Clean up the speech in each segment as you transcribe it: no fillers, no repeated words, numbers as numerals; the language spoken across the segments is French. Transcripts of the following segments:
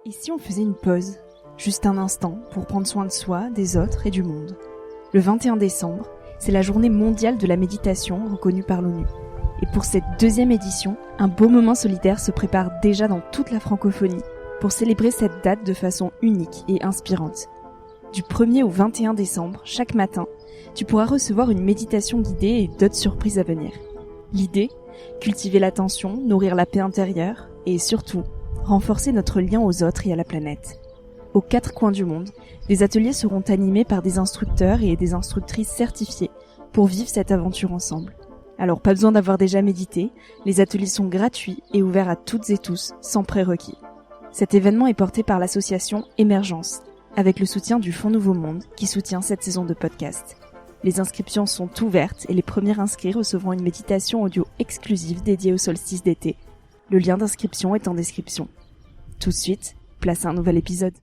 Et si on faisait une pause, juste un instant, pour prendre soin de soi, des autres et du monde? Le 21 décembre, c'est la journée mondiale de la méditation reconnue par l'ONU. Et pour cette deuxième édition, un beau moment solidaire se prépare déjà dans toute la francophonie pour célébrer cette date de façon unique et inspirante. Du 1er au 21 décembre, chaque matin, tu pourras recevoir une méditation guidée et d'autres surprises à venir. L'idée, cultiver l'attention, nourrir la paix intérieure et surtout, renforcer notre lien aux autres et à la planète. Aux 4 coins du monde, des ateliers seront animés par des instructeurs et des instructrices certifiés pour vivre cette aventure ensemble. Alors pas besoin d'avoir déjà médité, les ateliers sont gratuits et ouverts à toutes et tous, sans prérequis. Cet événement est porté par l'association Émergence, avec le soutien du Fonds Nouveau Monde qui soutient cette saison de podcast. Les inscriptions sont ouvertes et les premiers inscrits recevront une méditation audio exclusive dédiée au solstice d'été. Le lien d'inscription est en description. Tout de suite, place à un nouvel épisode.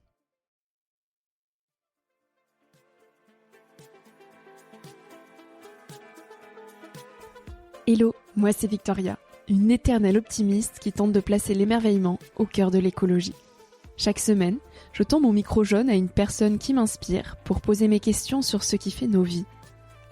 Hello, moi c'est Victoria, une éternelle optimiste qui tente de placer l'émerveillement au cœur de l'écologie. Chaque semaine, je tends mon micro jaune à une personne qui m'inspire pour poser mes questions sur ce qui fait nos vies.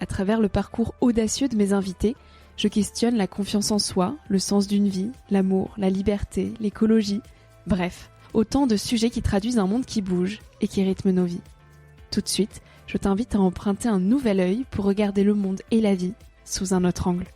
À travers le parcours audacieux de mes invités, je questionne la confiance en soi, le sens d'une vie, l'amour, la liberté, l'écologie, bref, autant de sujets qui traduisent un monde qui bouge et qui rythme nos vies. Tout de suite, je t'invite à emprunter un nouvel œil pour regarder le monde et la vie sous un autre angle.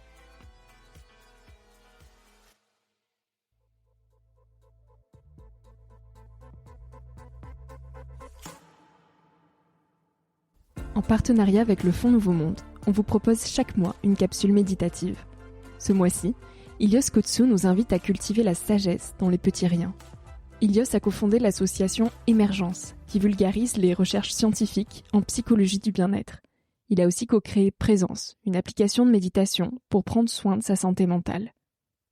En partenariat avec le Fonds Nouveau Monde, on vous propose chaque mois une capsule méditative. Ce mois-ci, Ilios Kotsou nous invite à cultiver la sagesse dans les petits riens. Ilios a cofondé l'association Émergence, qui vulgarise les recherches scientifiques en psychologie du bien-être. Il a aussi co-créé Présence, une application de méditation pour prendre soin de sa santé mentale.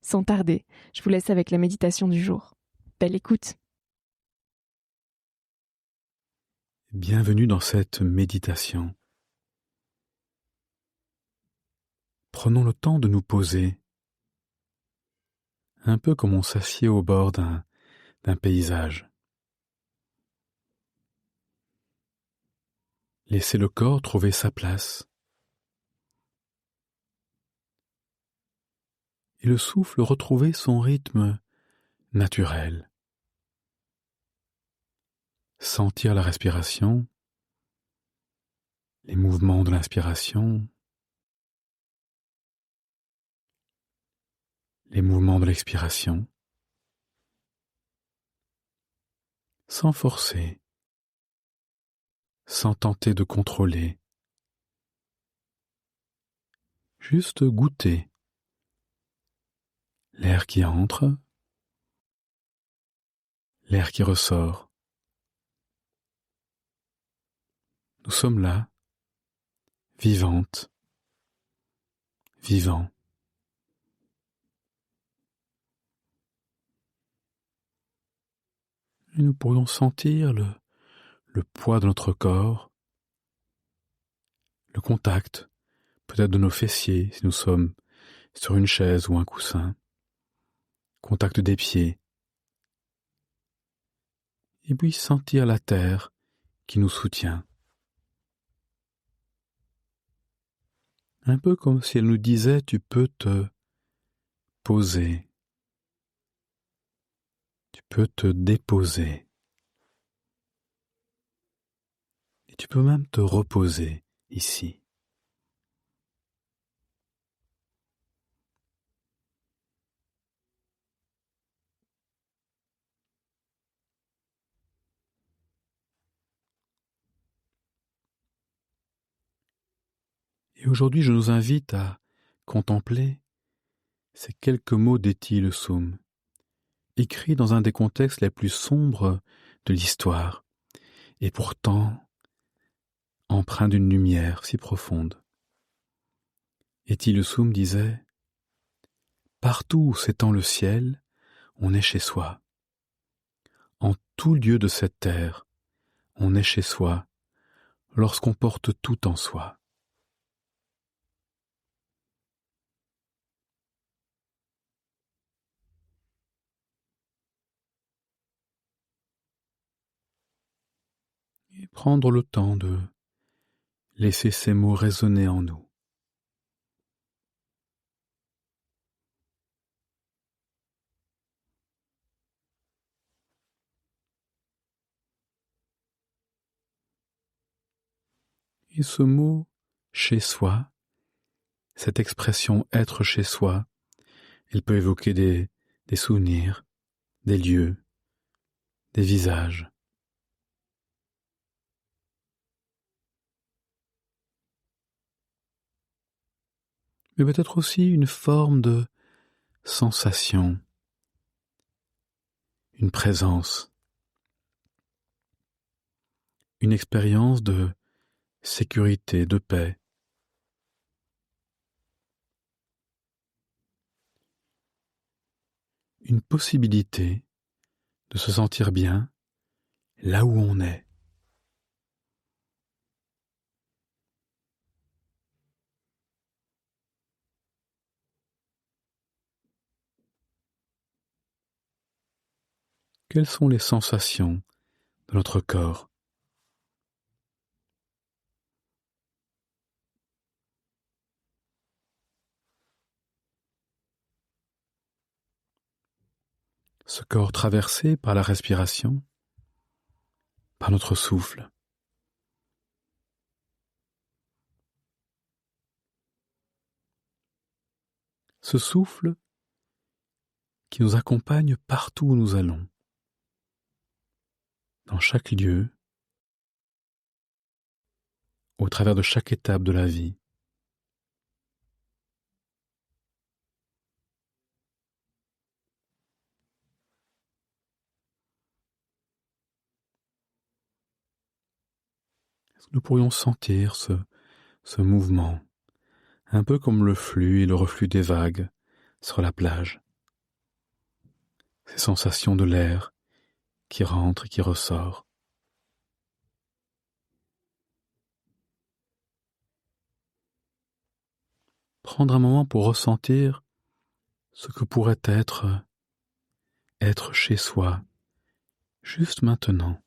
Sans tarder, je vous laisse avec la méditation du jour. Belle écoute! Bienvenue dans cette méditation. Prenons le temps de nous poser, un peu comme on s'assied au bord d'un paysage. Laissez le corps trouver sa place. Et le souffle retrouver son rythme naturel. Sentir la respiration, les mouvements de l'inspiration, les mouvements de l'expiration, sans forcer, sans tenter de contrôler, juste goûter l'air qui entre, l'air qui ressort. Nous sommes là, vivantes, vivants. Et nous pourrions sentir le poids de notre corps, le contact peut-être de nos fessiers si nous sommes sur une chaise ou un coussin, contact des pieds, et puis sentir la terre qui nous soutient. Un peu comme si elle nous disait « tu peux te poser, tu peux te déposer, et tu peux même te reposer ici ». Et aujourd'hui, je nous invite à contempler ces quelques mots d'Étile Soum, écrits dans un des contextes les plus sombres de l'histoire, et pourtant empreints d'une lumière si profonde. Étile Soum disait « Partout où s'étend le ciel, on est chez soi. En tout lieu de cette terre, on est chez soi, lorsqu'on porte tout en soi. » et prendre le temps de laisser ces mots résonner en nous. Et ce mot « chez soi », cette expression « être chez soi », elle peut évoquer des souvenirs, des lieux, des visages. Mais peut-être aussi une forme de sensation, une présence, une expérience de sécurité, de paix. Une possibilité de se sentir bien là où on est. Quelles sont les sensations de notre corps? Ce corps traversé par la respiration, par notre souffle. Ce souffle qui nous accompagne partout où nous allons, dans chaque lieu, au travers de chaque étape de la vie. Est-ce que nous pourrions sentir ce mouvement, un peu comme le flux et le reflux des vagues sur la plage? Ces sensations de l'air qui rentre et qui ressort. Prendre un moment pour ressentir ce que pourrait être chez soi, juste maintenant,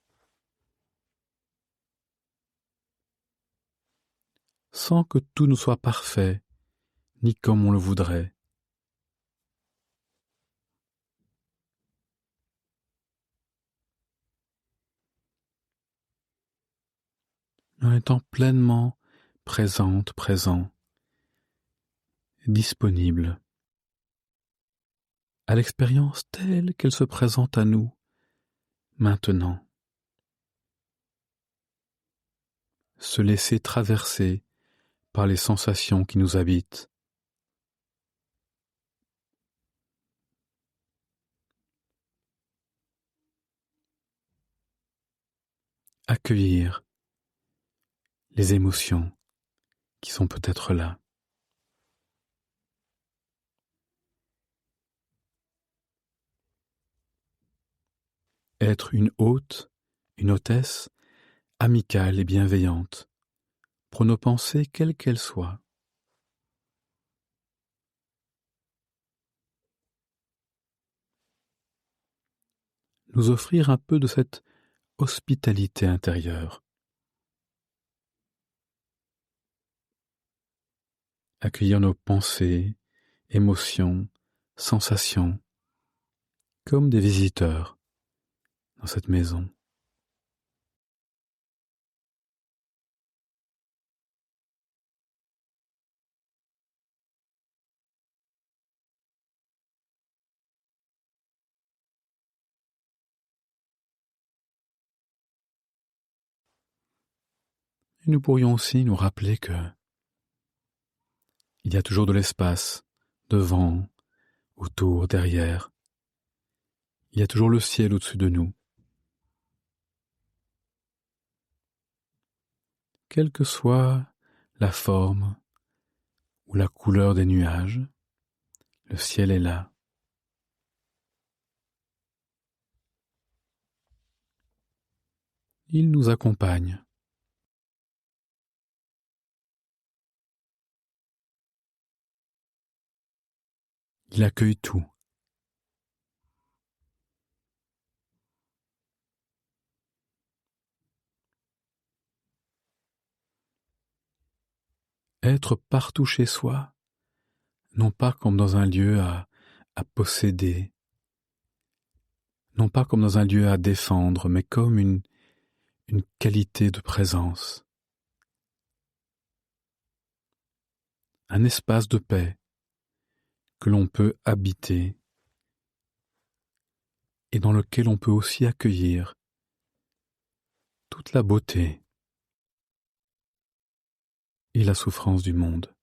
sans que tout ne soit parfait, ni comme on le voudrait. En étant pleinement présente, présent, disponible à l'expérience telle qu'elle se présente à nous maintenant. Se laisser traverser par les sensations qui nous habitent. Accueillir les émotions qui sont peut-être là. Être une hôte, une hôtesse, amicale et bienveillante, pour nos pensées quelles qu'elles soient. Nous offrir un peu de cette hospitalité intérieure. Accueillir nos pensées, émotions, sensations, comme des visiteurs dans cette maison. Et nous pourrions aussi nous rappeler que il y a toujours de l'espace, devant, autour, derrière. Il y a toujours le ciel au-dessus de nous. Quelle que soit la forme ou la couleur des nuages, le ciel est là. Il nous accompagne. Il accueille tout. être partout chez soi, non pas comme dans un lieu à posséder, non pas comme dans un lieu à défendre, mais comme une qualité de présence, un espace de paix que l'on peut habiter et dans lequel on peut aussi accueillir toute la beauté et la souffrance du monde.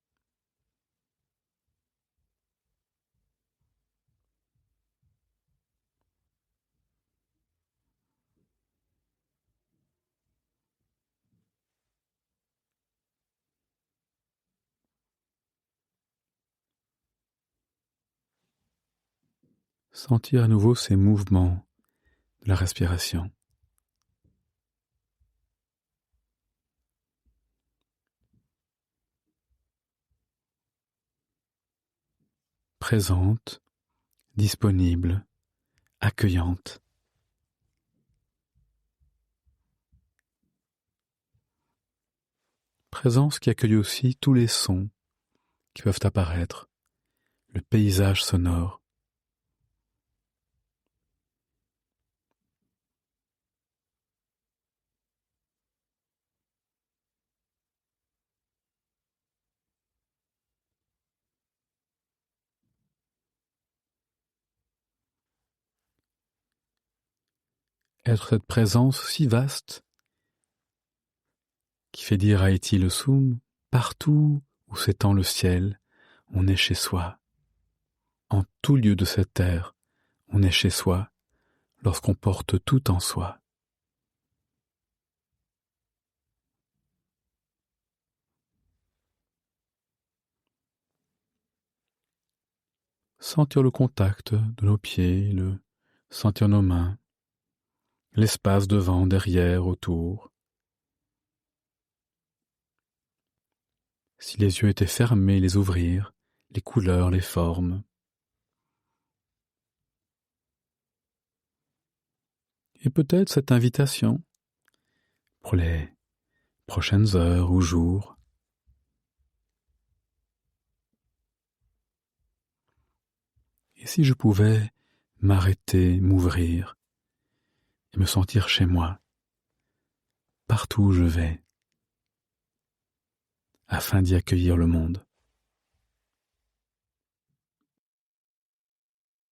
Sentir à nouveau ces mouvements de la respiration. Présente, disponible, accueillante. Présence qui accueille aussi tous les sons qui peuvent apparaître, le paysage sonore. Être cette présence si vaste qui fait dire à Iti le Soum, partout où s'étend le ciel, on est chez soi. En tout lieu de cette terre, on est chez soi lorsqu'on porte tout en soi. Sentir le contact de nos pieds, sentir nos mains, l'espace devant, derrière, autour. Si les yeux étaient fermés, les ouvrir, les couleurs, les formes. Et peut-être cette invitation pour les prochaines heures ou jours. Et si je pouvais m'arrêter, m'ouvrir et me sentir chez moi, partout où je vais, afin d'y accueillir le monde.